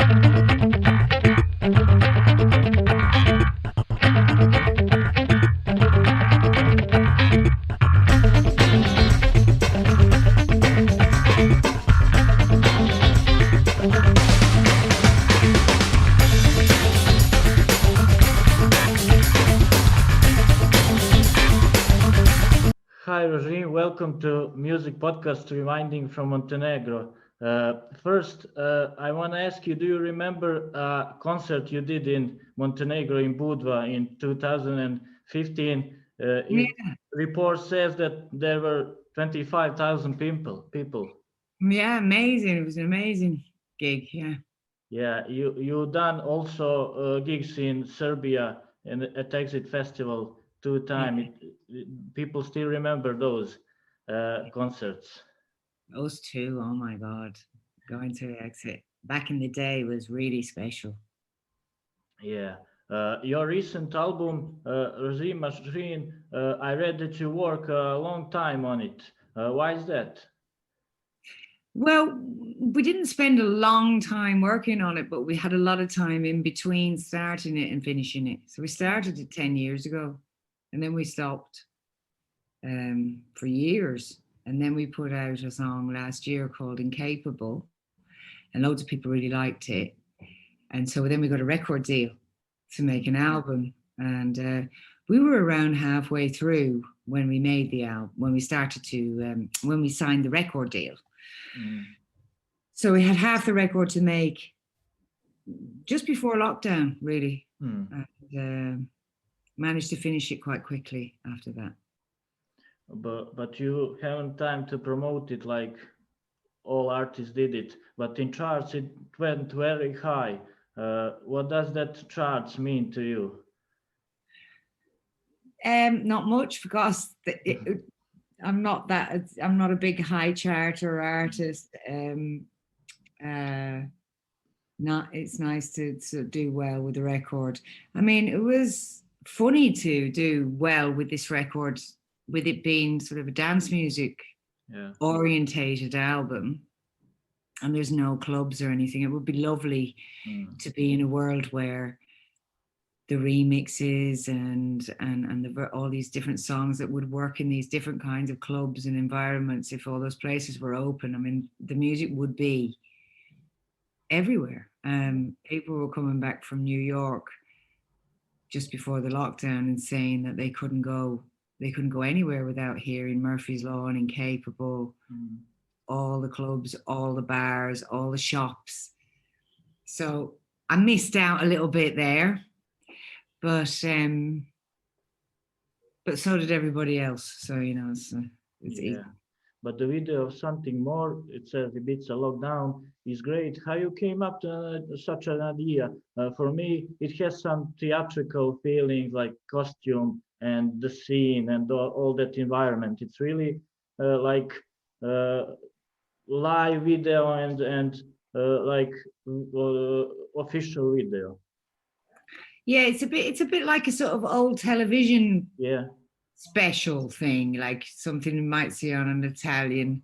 Hi, Róisín. Welcome to Music Podcast Rewinding from Montenegro. First, I want to ask you, do you remember a concert you did in Montenegro in Budva in 2015? Yeah. Report says that there were 25,000 people. Yeah, amazing. It was an amazing gig. Yeah. Yeah, you done also gigs in Serbia and at Exit Festival 2 times. People still remember those concerts. Those two, oh my God. Going to Exit back in the day was really special. Yeah. Your recent album, Róisín Machine, I read that you work a long time on it. Why is that? Well, we didn't spend a long time working on it, but we had a lot of time in between starting it and finishing it. So we started it 10 years ago and then we stopped for years. And then we put out a song last year called Incapable, and loads of people really liked it. And so then we got a record deal to make an album. And we were around halfway through when we made the album, when we started to, when we signed the record deal. So we had half the record to make just before lockdown, really. And managed to finish it quite quickly after that. But you haven't time to promote it like all artists did it. But in charts, it went very high. What does that charts mean to you? Not much, because I'm not a big high charter artist. It's nice to do well with the record. I mean, it was funny to do well with this record, with it being sort of a dance music orientated album, and there's no clubs or anything. It would be lovely to be in a world where the remixes and all these different songs that would work in these different kinds of clubs and environments, if all those places were open. I mean, the music would be everywhere. People were coming back from New York just before the lockdown and saying that they couldn't go anywhere without hearing Murphy's Law and Incapable, all the clubs, all the bars, all the shops. So I missed out a little bit there. But so did everybody else. So, you know, it's easy. But the video of Something More, it says Ibiza Lockdown, is great. How you came up to such an idea? For me, it has some theatrical feelings, like costume and the scene and all that environment. It's really like live video and like official video. Yeah, it's a bit like a sort of old television special thing, like something you might see on an Italian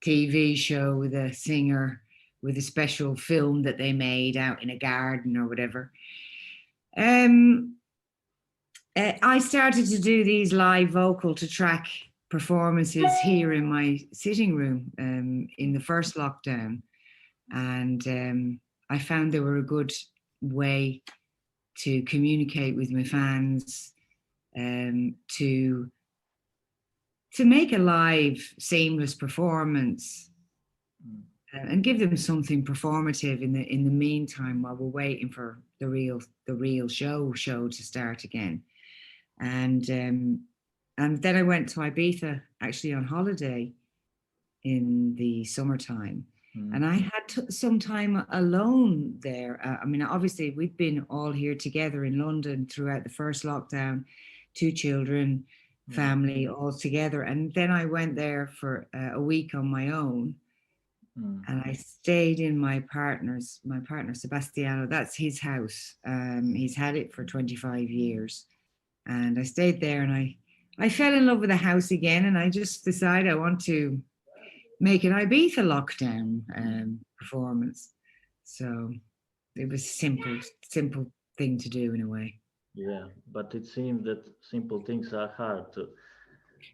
TV show with a singer with a special film that they made out in a garden or whatever. I started to do these live vocal to track performances here in my sitting room in the first lockdown, and I found they were a good way to communicate with my fans, to make a live, seamless performance, and give them something performative in the meantime while we're waiting for the real show to start again. And then I went to Ibiza actually on holiday in the summertime. And I had some time alone there. I mean, obviously, we'd been all here together in London throughout the first lockdown, 2 children, family, all together. And then I went there for a week on my own. And I stayed in my partner, Sebastiano, that's his house. He's had it for 25 years. And I stayed there and I fell in love with the house again. And I just decided I want to make an Ibiza lockdown performance. So it was simple thing to do in a way. Yeah, but it seems that simple things are hard to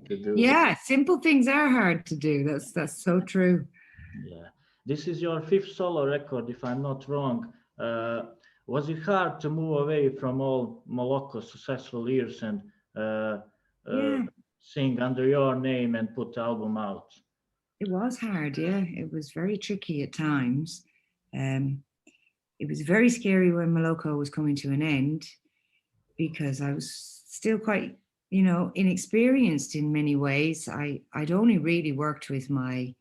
do. Yeah, simple things are hard to do. That's so true. Yeah, this is your fifth solo record, if I'm not wrong. Was it hard to move away from all Moloko's successful years and Yeah, sing under your name and put the album out? it was hard. Yeah, it was very tricky at times. It was very scary when Moloko was coming to an end because I was still quite, inexperienced in many ways. I'd only really worked with my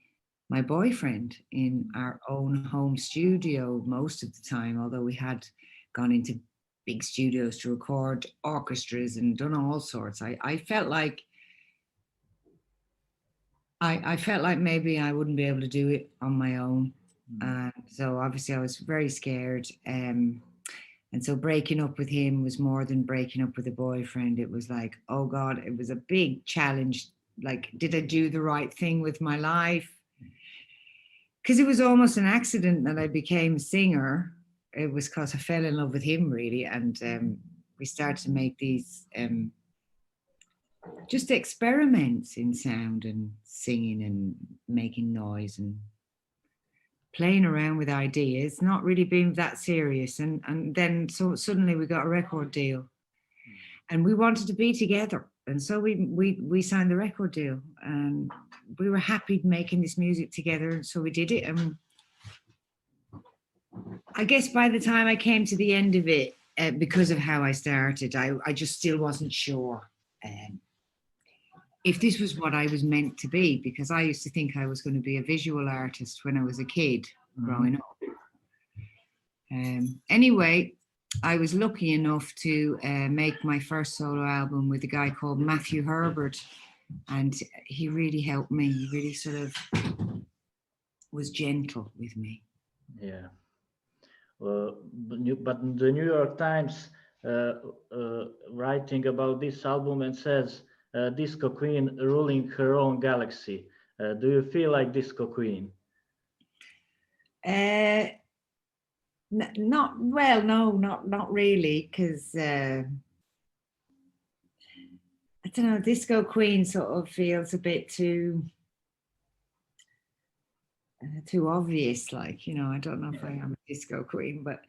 boyfriend in our own home studio most of the time, although we had gone into big studios to record orchestras and done all sorts. I felt like I felt like maybe I wouldn't be able to do it on my own. So obviously I was very scared. And so breaking up with him was more than breaking up with a boyfriend. It was like, oh God, it was a big challenge. Like, did I do the right thing with my life? Because it was almost an accident that I became a singer. It was because I fell in love with him, really. And we started to make these just experiments in sound and singing and making noise and playing around with ideas, not really being that serious. And then so suddenly we got a record deal and we wanted to be together. And so we signed the record deal and we were happy making this music together. And so we did it. And I guess by the time I came to the end of it, because of how I started, I just still wasn't sure if this was what I was meant to be, because I used to think I was going to be a visual artist when I was a kid growing up. Anyway, I was lucky enough to make my first solo album with a guy called Matthew Herbert, and he really helped me. He really sort of was gentle with me. Yeah. But the New York Times writing about this album and says, disco queen ruling her own galaxy. Do you feel like disco queen? Not really, because I don't know, disco queen sort of feels a bit too obvious, like, I don't know if I am a disco queen, but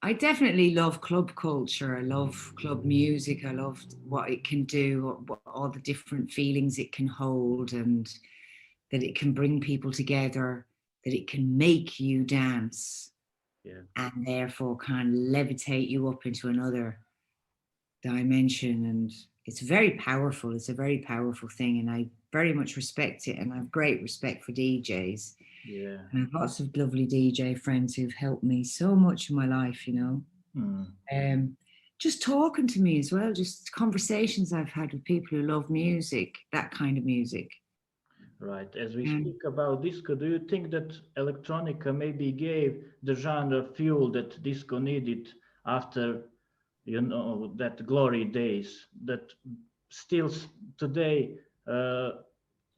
I definitely love club culture. I love club music. I love what it can do, all the different feelings it can hold, and that it can bring people together, that it can make you dance, and therefore kind of levitate you up into another dimension. And it's very powerful. It's a very powerful thing, and I very much respect it, and I have great respect for DJs. Yeah. And I have lots of lovely DJ friends who've helped me so much in my life, just talking to me as well, just conversations I've had with people who love music, that kind of music. Right. As we speak about disco, do you think that electronica maybe gave the genre fuel that disco needed after, that glory days that still today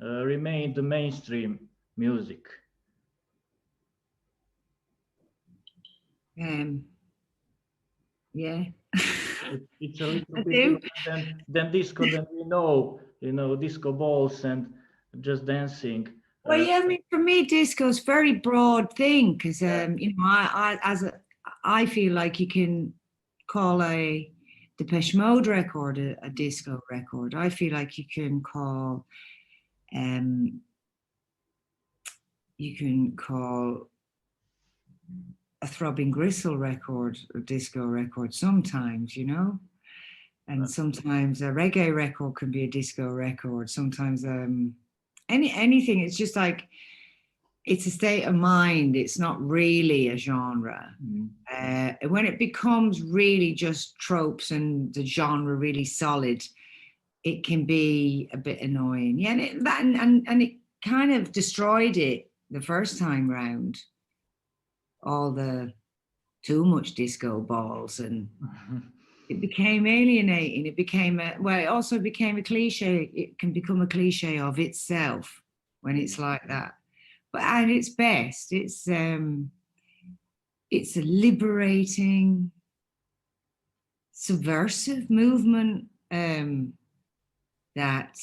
remain the mainstream music? Yeah. It's a little bit different than disco that we know, disco balls and just dancing. Well, yeah, I mean, for me, disco is a very broad thing because, I feel like you can call a Depeche Mode record a disco record. I feel like you can call a Throbbing Gristle record a disco record sometimes, and sometimes a reggae record can be a disco record. Sometimes anything. It's just like, it's a state of mind. It's not really a genre. When it becomes really just tropes and the genre really solid, it can be a bit annoying. Yeah, and it kind of destroyed it the first time round. All the too much disco balls, and it became alienating. It became it also became a cliche. It can become a cliche of itself when it's like that. But at its best, it's it's a liberating, subversive movement that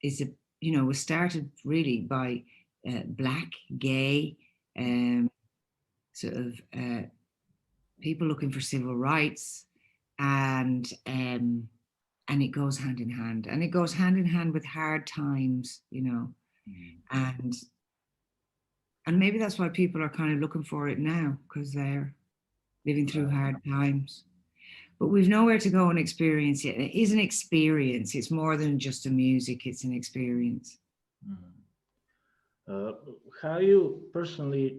is was started really by black, gay, sort of people looking for civil rights, and it goes hand in hand, and it goes hand in hand with hard times, and maybe that's why people are kind of looking for it now, because they're living through hard times. But we've nowhere to go and experience it. It is an experience. It's more than just a music. It's an experience. How you personally,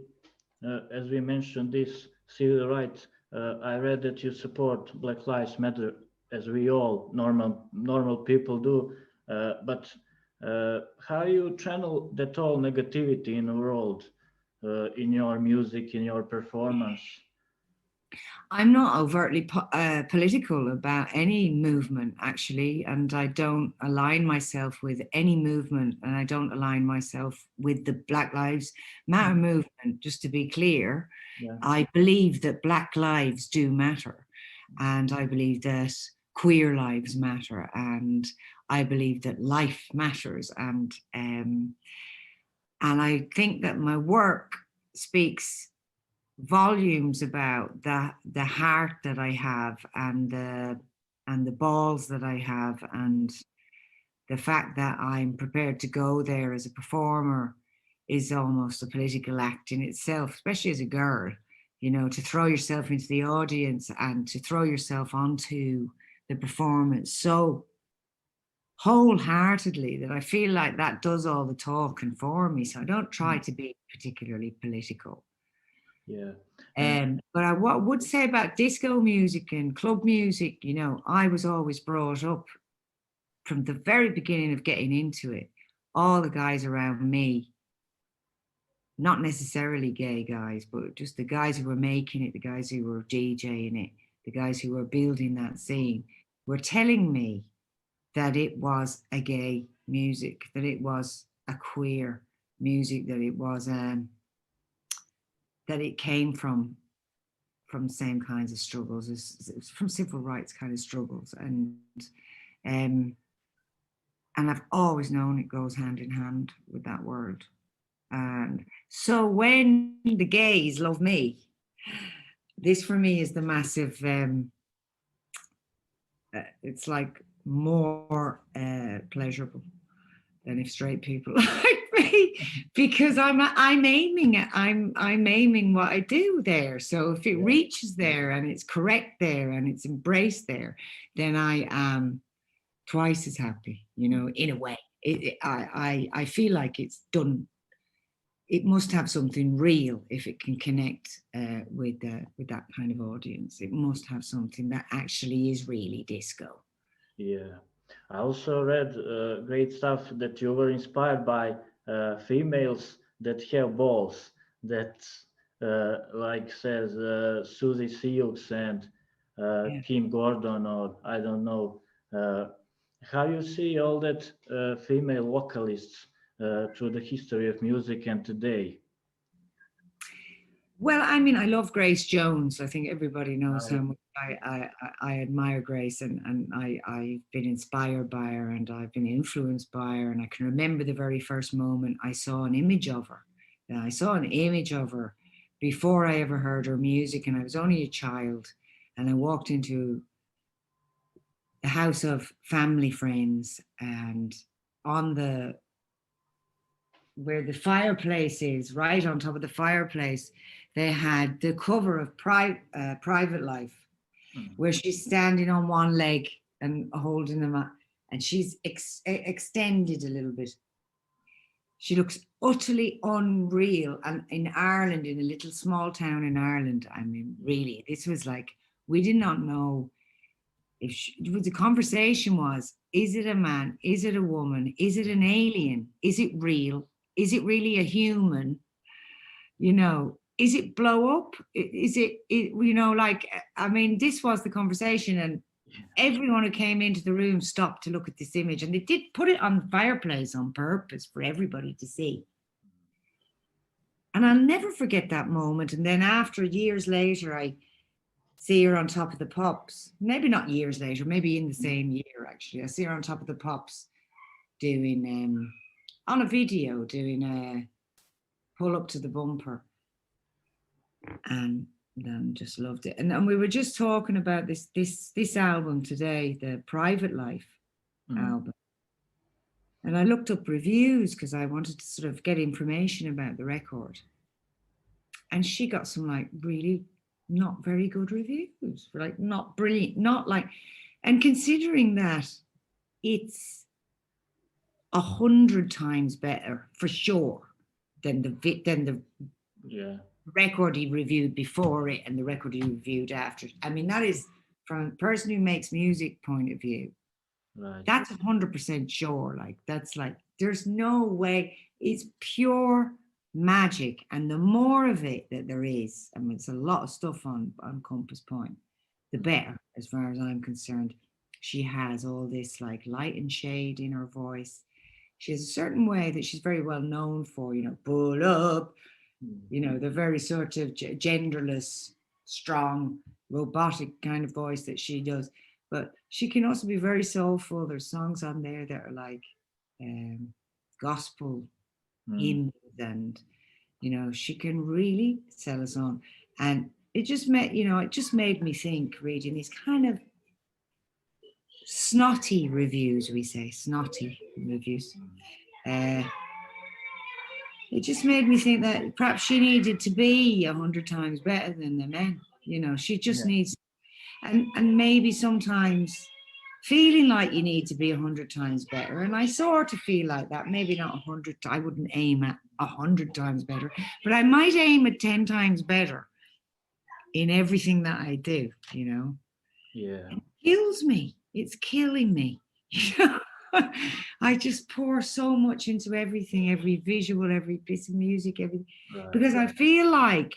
as we mentioned, this civil rights, I read that you support Black Lives Matter, as we all normal people do. But how you channel that all negativity in the world, in your music, in your performance? I'm not overtly political about any movement, actually, and I don't align myself with any movement, and I don't align myself with the Black Lives Matter movement, just to be clear. Yeah. I believe that Black lives do matter, and I believe that queer lives matter, and I believe that life matters, and I think that my work speaks volumes about the heart that I have, and the balls that I have, and the fact that I'm prepared to go there as a performer is almost a political act in itself, especially as a girl, to throw yourself into the audience and to throw yourself onto the performance so wholeheartedly that I feel like that does all the talking for me. So I don't try to be particularly political. Yeah. But I would say about disco music and club music, I was always brought up from the very beginning of getting into it. All the guys around me, not necessarily gay guys, but just the guys who were making it, the guys who were DJing it, the guys who were building that scene, were telling me that it was a gay music, that it was a queer music, that it was that it came from same kinds of struggles, as from civil rights kind of struggles, and I've always known it goes hand in hand with that word. And so when the gays love me, this for me is the massive, it's like more pleasurable than if straight people like me, because I'm aiming it. I'm aiming what I do there. So if it reaches there and it's correct there and it's embraced there, then I am twice as happy. In a way. I feel like it's done. It must have something real if it can connect with that kind of audience. It must have something that actually is really disco. Yeah. I also read great stuff that you were inspired by females that have balls, that like says Susie Sioux and Kim Gordon, or I don't know. How you see all that female vocalists through the history of music and today? Well, I mean, I love Grace Jones. I think everybody knows how much I admire Grace, and I've been inspired by her, and I've been influenced by her. And I can remember the very first moment I saw an image of her. I saw an image of her before I ever heard her music, and I was only a child. And I walked into the house of family friends, and where the fireplace is, right on top of the fireplace, they had the cover of Private Life, where she's standing on one leg and holding them up, and she's extended a little bit. She looks utterly unreal. And in Ireland, in a little small town in Ireland, I mean, really, this was like, we did not know if the conversation was, is it a man? Is it a woman? Is it an alien? Is it real? Is it really a human? Is it blow up? Is it like, I mean, this was the conversation, and everyone who came into the room stopped to look at this image, and they did put it on the fireplace on purpose for everybody to see. And I'll never forget that moment. And then after years later, I see her on Top of the Pops. Maybe not years later, maybe in the same year, actually. I see her on Top of the Pops doing, on a video, doing a pull up to the bumper. And then just loved it. And we were just talking about this album today, the Private Life album. And I looked up reviews because I wanted to sort of get information about the record. And she got some like really not very good reviews, like not brilliant, not like, and considering that it's 100 times better for sure than the record he reviewed before it and the record he reviewed after. I mean, that is from a person who makes music point of view. Right. That's 100% sure. Like, that's like, there's no way. It's pure magic. And the more of it that there is, I mean, it's a lot of stuff on Compass Point, the better, as far as I'm concerned. She has all this like light and shade in her voice. She has a certain way that she's very well known for, you know, pull up, you know, the very sort of genderless, strong, robotic kind of voice that she does. But she can also be very soulful. There's songs on there that are like gospel hymns, and you know, she can really sell us on. And it just made, you know, it just made me think, reading these kind of snotty reviews, we say snotty reviews. It just made me think that perhaps she needed to be 100 times better than the men. You know, she just needs. And maybe sometimes feeling like you need to be 100 times better. And I sort of feel like that, maybe not 100. I wouldn't aim at 100 times better, but I might aim at 10 times better in everything that I do, you know? Yeah. It kills me. It's killing me. I just pour so much into everything, every visual, every piece of music, everything, because I feel like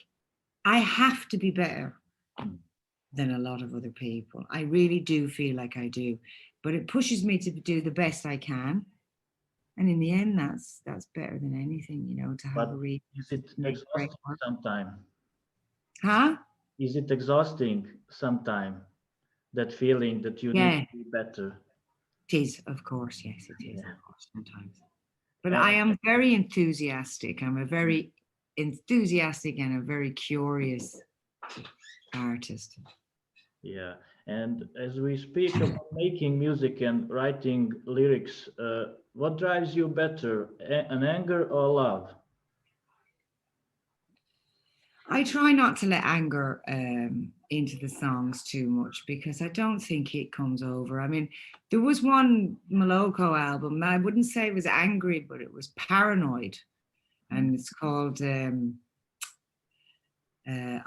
I have to be better than a lot of other people. I really do feel like I do, but it pushes me to do the best I can. And in the end, that's better than anything, you know, to have a read. Is it exhausting sometimes? Huh? Is it exhausting sometimes, that feeling that you need to be better? It is, of course, yes, it is, of course, sometimes. But I am very enthusiastic. I'm a very enthusiastic and a very curious artist. Yeah, and as we speak about making music and writing lyrics, what drives you better, an anger or love? I try not to let anger into the songs too much, because I don't think it comes over. I mean, there was one Moloko album, I wouldn't say it was angry, but it was paranoid. And it's called I'm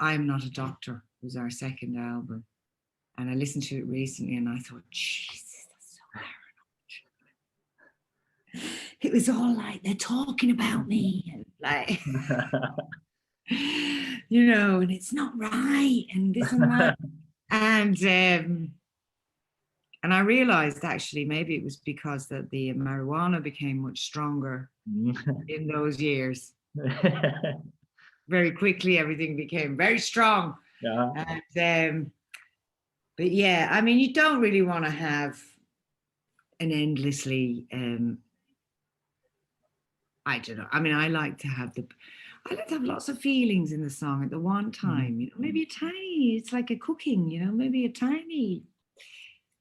Not a Doctor. It was our second album. And I listened to it recently and I thought, Jesus, that's so paranoid. It was all like, they're talking about me. And like, you know, and it's not right. And this and that. And I realized actually maybe it was because that the marijuana became much stronger in those years. Very quickly, everything became very strong. Yeah. And, but yeah, I mean, you don't really want to have an endlessly, I don't know. I mean, I like to have lots of feelings in the song at the one time, you know, maybe a tiny, it's like a cooking, you know, maybe a tiny,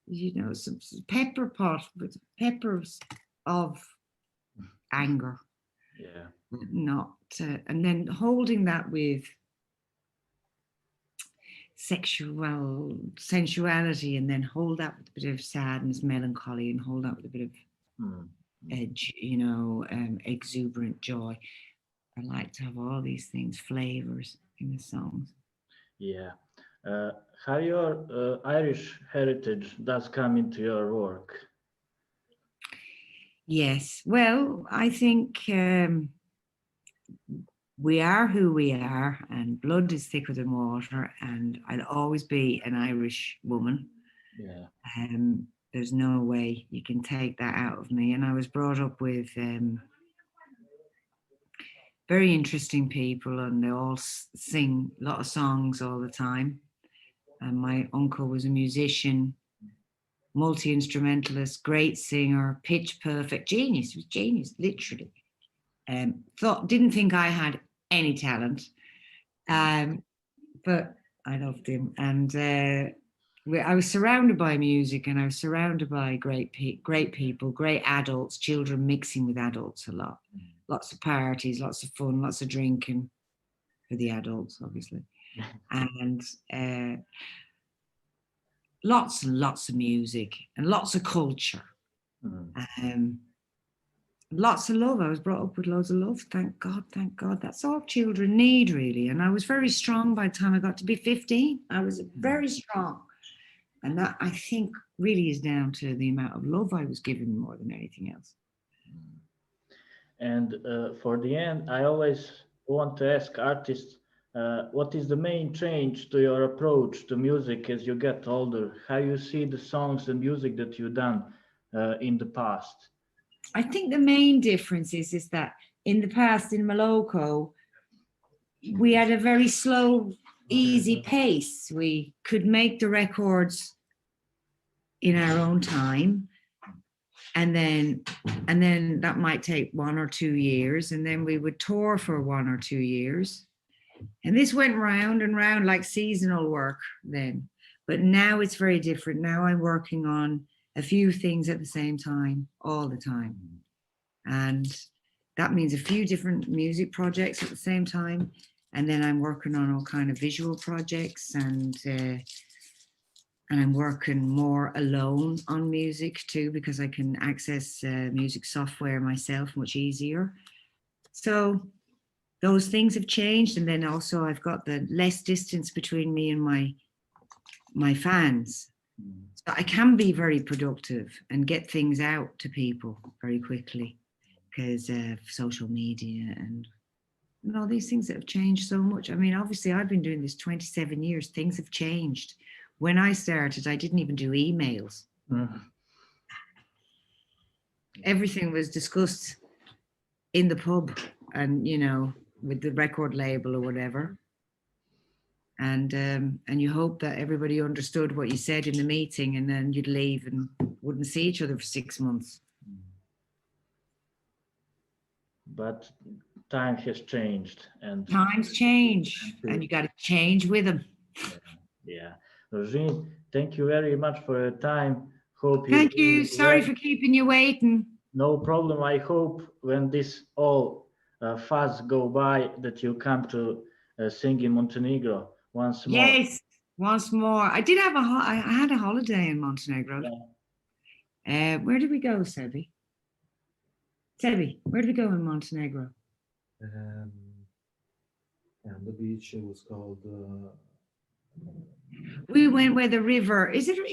you know, some pepper pot with peppers of anger. Yeah. Not, and then holding that with sensuality, and then hold that with a bit of sadness, melancholy, and hold that with a bit of edge, you know, exuberant joy. I like to have all these things, flavors in the songs. Yeah. How your Irish heritage does come into your work? Yes, well, I think we are who we are, and blood is thicker than water, and I'll always be an Irish woman. Yeah. There's no way you can take that out of me. And I was brought up with very interesting people, and they all sing a lot of songs all the time. And my uncle was a musician, multi-instrumentalist, great singer, pitch perfect, genius. He was genius, literally. Didn't think I had any talent, but I loved him. And I was surrounded by music, and I was surrounded by great people, great adults, children mixing with adults a lot. Lots of parties, lots of fun, lots of drinking for the adults, obviously. And lots and lots of music and lots of culture. Lots of love. I was brought up with loads of love. Thank God, thank God. That's all children need, really. And I was very strong by the time I got to be 15. I was very strong. And that, I think, really is down to the amount of love I was given more than anything else. And for the end, I always want to ask artists, what is the main change to your approach to music as you get older? How you see the songs and music that you've done in the past? I think the main difference is that in the past in Moloko, we had a very slow, easy pace. We could make the records in our own time, and then that might take 1 or 2 years, and then we would tour for 1 or 2 years. And this went round and round like seasonal work then. But now it's very different. Now I'm working on a few things at the same time, all the time. And that means a few different music projects at the same time. And then I'm working on all kind of visual projects, and I'm working more alone on music too, because I can access music software myself much easier. So those things have changed. And then also I've got the less distance between me and my fans. So I can be very productive and get things out to people very quickly because of social media and all these things that have changed so much. I mean, obviously I've been doing this 27 years. Things have changed. When I started, I didn't even do emails. Everything was discussed in the pub and, you know, with the record label or whatever. And you hope that everybody understood what you said in the meeting, and then you'd leave and wouldn't see each other for 6 months. But time has changed, and times change, and you got to change with them. Yeah. Róisín, thank you very much for your time. Hope you. Thank you. Sorry for keeping you waiting. No problem. I hope when this all fuzz go by that you come to sing in Montenegro once more. Yes, once more. I did have I had a holiday in Montenegro. Yeah. Where did we go, Sebi? Sebi, where did we go in Montenegro? And the beach, it was called. We went where the river. Was it a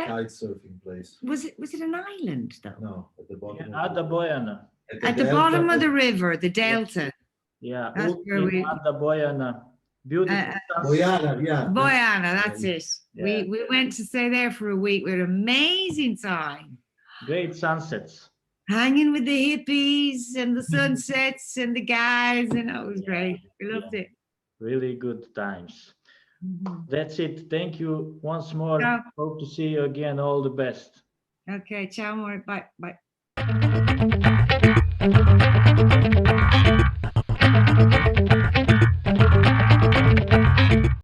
kite surfing place? Was it an island though? No, at the bottom. Yeah, Ade Bojane. At the bottom of the river, the delta. Yeah, that's where we. Ade Bojane. Beautiful. Bojane, yeah. Bojane, that's it. Yeah. We went to stay there for a week. We had an amazing time. Great sunsets. Hanging with the hippies and the sunsets and the guys, and it was great. We loved it. Really good times. That's it. Thank you once more. Ciao. Hope to see you again. All the best. Okay, ciao, amore. Bye.